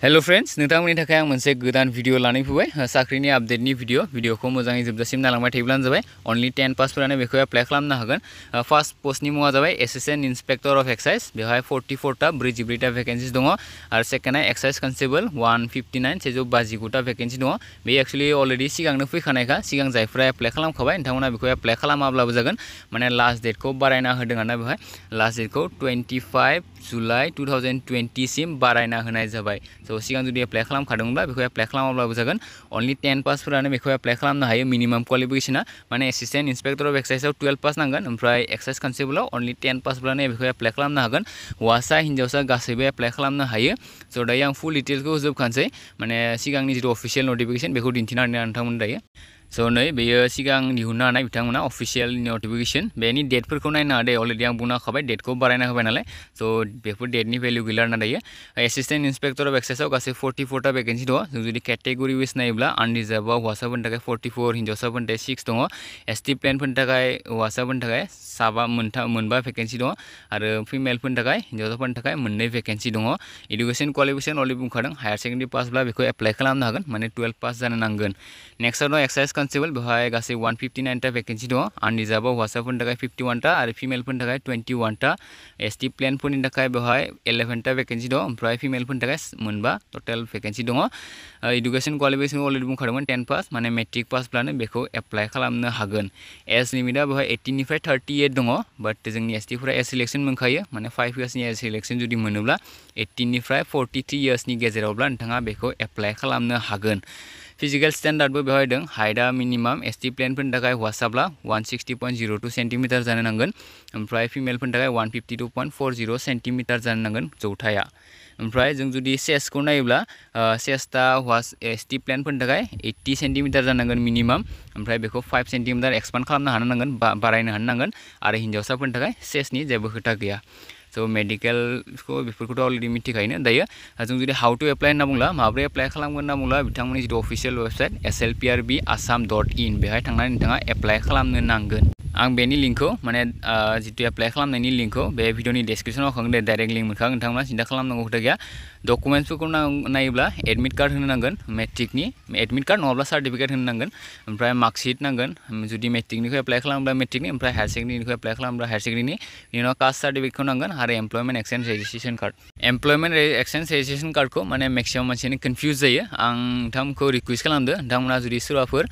hello friends नोंथांमोननि थाखाय आं मोनसे गोदान भिडिअ लानानै फैबाय साख्रिनि आपडेटनि भिडिअखौ मोजाङै जोबजासिम नायलांबाय थायोब्लानो जाबाय ओनलि 10 पासफोरानो बेखौ एप्लाइ खालामनो हागोन फार्स्ट पोस्टनि मुङा जाबाय एसिस्टेन्ट इन्सपेक्टर अफ एक्साइज बेवहाय 44टा 44टा भेकेन्सिस दङ आरो सेकेन्डआ एक्साइज कनस्टेबल 159 159टा भेकेन्सि दङ बे एक्चुअली अलरेडि सिगांनो फैखानायखा सिगां जायफोरा एप्लाइ खालामखाबाय नोंथांमोना बेखौ एप्लाइ खालामाब्लाबो जागोन माने लास्ट डेटखौ बारायना होदों आरोना बेवहाय लास्ट डेटखौ 25 जुलाइ 2020 सिम बारायना होनाय जाबाय सो सिगां जुदि एप्लाइ खालामखादोंब्ला बेखौ एप्लाइ खालामाब्लाबो जागोन ओनलि 10 पासफोरानो बेखौ एप्लाइ खालामनो हायो मिनिमाम क्वालिफिकेशना माने एसिस्टेन्ट इन्सपेक्टर अफ एक्साइजआव 12 पास नांगोन ओमफ्राय एक्साइज कनस्टेबलाव ओनलि 10 पासफोरानो बेखौ एप्लाइ खालामनो हागोन हौवासा हिन्जावसा गासैबो एप्लाइ खालामनो हायो सो दायो आं फुल डिटेल्सखौ होजोबखानोसै माने सिगांनि जिथु अफिसियेल नटिफिकेशन बेखौ दिन्थिना होनो नोंथांमोन दायो सो नै बेयो सिगां दिहुननो हानाय बिथांमोना अफिसियेल नटिफिकेशन बेनि डेटफोरखौ नायनो हादे अलरेडि आं बुंना होखाबाय डेटखौ बारायना होबाय नालाय सो बेफोर डेटनि भेल्यू गैला आरोना दायो एसिस्टेन्ट इन्सपेक्टर अफ एक्साइजआव गासै 44टा भेकेन्सि दङ जों जुदि केटेगरि वाइज नायोब्ला आनरिजार्भआव हौवासाफोरनि थाखाय 44 हिन्जावसाफोरनि थाखाय 6 दङ एसटि प्लेनफोरनि थाखाय हौवासाफोरनि थाखाय मोनबा भेकेन्सि दङ आरो फिमेलफोरनि थाखाय हिन्जावसाफोरनि थाखाय मोननै भेकेन्सि दङ एडुकेशन क्वालिफिकेशन अलरेडि बुंखादों हायार सेकेन्डारि पासब्ला बेखौ एप्लाइ खालामनो हागोन माने 12 पास जानो नांगोन नेक्स्टआव दं एक्साइज कनस्टेबल बेवहाय गासै 159टा भेकेन्सि दङ आनरिजार्भआव हौवासाफोरनि थाखाय 51टा आरो फिमेलफोरनि थाखाय 21टा एसटि प्लेनफोरनि थाखाय बेवहाय 11टा भेकेन्सि दङ ओमफ्राय फिमेलफोरनि थाखाय मोनबा टटेल भेकेन्सि दङ एडुकेशन क्वालिफिकेशन अलरेडि बुंखादोंमोन 10 पास माने मेट्रिक पासब्लानो बेखौ एप्लाइ खालामनो हागोन एज लिमिटआ बेवहाय 18 निफ्राय 38 दङ बाट जोंनि एसटिफोरा एज सिलेक्शन मोनखायो माने 5 इयार्सनि एज सिलेक्शन जुदि मोनोब्ला 18 निफ्राय 43 इयार्सनि गेजेरावब्ला नोंथाङा बेखौ एप्लाइ खालामनो हागोन फिजिकल स्टेन्डार्डबो बेवहाय दं हाइटआ मिनिमाम एसटि प्लेनफोरनि थाखाय हौवासाब्ला 160.02 सेन्टिमिटार जानो नांगोन ओमफ्राय फिमेलफोरनि थाखाय 152.40 सेन्टिमिटार जानो नांगोन जौथाया ओमफ्राय जों जुदि चेस्टखौ नायोब्ला चेस्टआ एसटि प्लेनफोरनि थाखाय 80 सेन्टिमिटार जानांगोन मिनिमाम ओमफ्राय बेखौ 5 सेन्टिमिटार एक्सपान्ड खालामनो हानो नांगोन बारायनो हानो नांगोन आरो हिन्जावसाफोरनि थाखाय चेस्टनि जेबो खोथा गैया सो मेडिकेलखौ बेफोरखौथ' अलरेडि मिथिखायोनो दायो जों जुदि हाउ टु एप्लाइ होनना बुंब्ला माब्रै एप्लाइ खालामगोन होनना बुंब्ला बिथांमोननि जिथु अफिसियेल वेबसाइट slprb.assam.in बेवहाय थांनानै नोंथाङा एप्लाइ खालामनो नांगोन आं बेनि लिंकखौ माने जितु एप्लाइ खालामनायनि लिंकखौ बे भिडिअनि डेसक्रिपसनाव होखागोन दे डाइरेक्ट लिंक मोनखागोन नोंथांमोना सिन्था खालामनांगौ खोथा गैया डकुमेन्ट्सफोरखौ नायोब्ला एडमिट कार्ड होनो नांगोन मेट्रिकनि एडमिट कार्ड नङाब्ला सार्टिफिकेट होनो नांगोन ओमफ्राय मार्कशीट नांगोन जुदि मेट्रिकनिखौ एप्लाइ खालामब्ला मेट्रिकनि ओमफ्राय हायार सेकेन्डारिनिखौ एप्लाइ खालामब्ला हायार सेकेन्डारिनि बिनि उनाव कास्ट सार्टिफिकेटखौ नांगोन आरो employment exchange registration card employment exchange registration कार्डखौ माने मेक्सिमाम मानसियानो कनफ्यूज जायो आं नोंथांमोनखौ रिक्वेस्ट खालामदो नोंथांमोना जुदि सोरबाफोर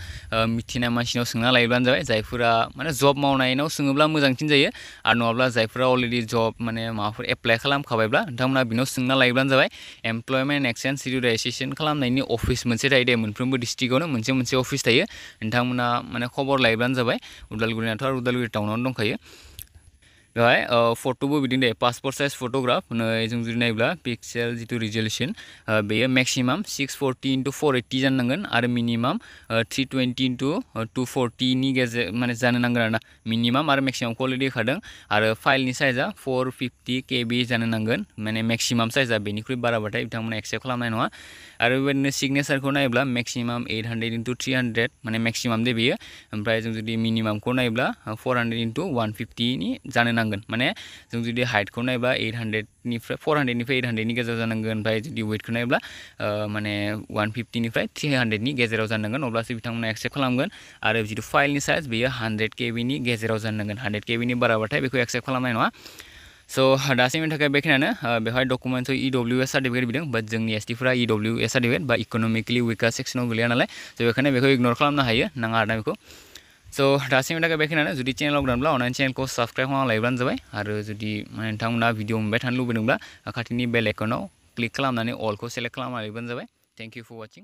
मिथिनाय मानसिनाव सोंना लायोब्लानो जाबाय जायफोरा माने जब मावनायनाव सोङोब्ला मोजांसिन जायो आरो नङाब्ला जायफोरा अलरेडि जब माने माबाफोर एप्लाइ खालामखाबायब्ला नोंथांमोना बिनाव सोंना लायोब्लानो जाबाय एमप्लयमेन्ट एक्सचेन्ज रेजिस्ट्रेसन खालामनायनि अफिस मोनसे थायो दे मोनफ्रोमबो डिस्ट्रिक्टआवनो मोनसे अफिस थायो नोंथांमोना माने खबर लायोब्लानो जाबाय उदालगुरिनाथ' आरो उदालगुरि टाउनावनो दंखायो बेवहाय फट'बो बिदिनो दे पासपर्ट साइज फट'ग्राफ नै जों जुदि नायोब्ला पिक्सेल जिथु रिजल्युसन बेयो मेक्सिमाम 640x480 जानो नांगोन आरो मिनिमाम 320x240 गेजेर माने जानो नांगोन आरोना मिनिमाम आरो मेक्सिमामखौ अलरेडि होखादों आरो फाइलनि साइजआ 450 KB जानो नांगोन माने मेक्सिमाम साइजआ बेनिख्रुइ बाराबाथाय बिथांमोना एक्सेप्ट खालामनाय नङा आरो बेबायदिनो सिगनेचारखौ नायोब्ला मेक्सिमाम 800x300 माने मेक्सिमाम दे बेयो ओमफ्राय जों जुदि मिनिमामखौ नायोब्ला 400x150 नि जानो नांगोन माने जों जुदि हाइटखौ नायोब्ला 400निफ्राय 800नि गेजेराव जानांगोन ओमफ्राय जुदि वेटखौ नायोब्ला माने 150निफ्राय 300नि गेजेराव जानांगोन अब्लासो बिथांमोना एक्सेप्ट खालामगोन आरो जिथु फाइलनि साइज बेयो 100 KB नि गेजेराव जानांगोन 100 KB नि बाराबाथाय बेखौ एक्सेप्ट खालामनाय नङा सो दासिमनि थाखाय बेखिनियानो बेवहाय डकुमेन्ट्सआव EWS सार्टिफिकेट बिदों बाट जोंनि एसटिफोरा EWS सार्टिफिकेट बा इक'नमिकलि उइकार सेक्सनाव गोलैया नालाय स' बेखायनो बेखौ इगनर खालामनो हायो नाङा आरोना बेखौ स' दासिमनि थाखाय बेखिनियानो जुदि चेनेलाव गोदानब्ला अनलाइन चेनेलखौ साबस्क्राइब खालामना लायोब्लानो जाबाय आरो जुदि नोंथांमोना भिडिअ मोनबाय थानो लुबैदोंब्ला खाथिनि बेल आइकनाव क्लिक खालामनानै अलखौ सेलेक्ट खालामना लायोब्लानो जाबाय थेंक इउ फर वाचिं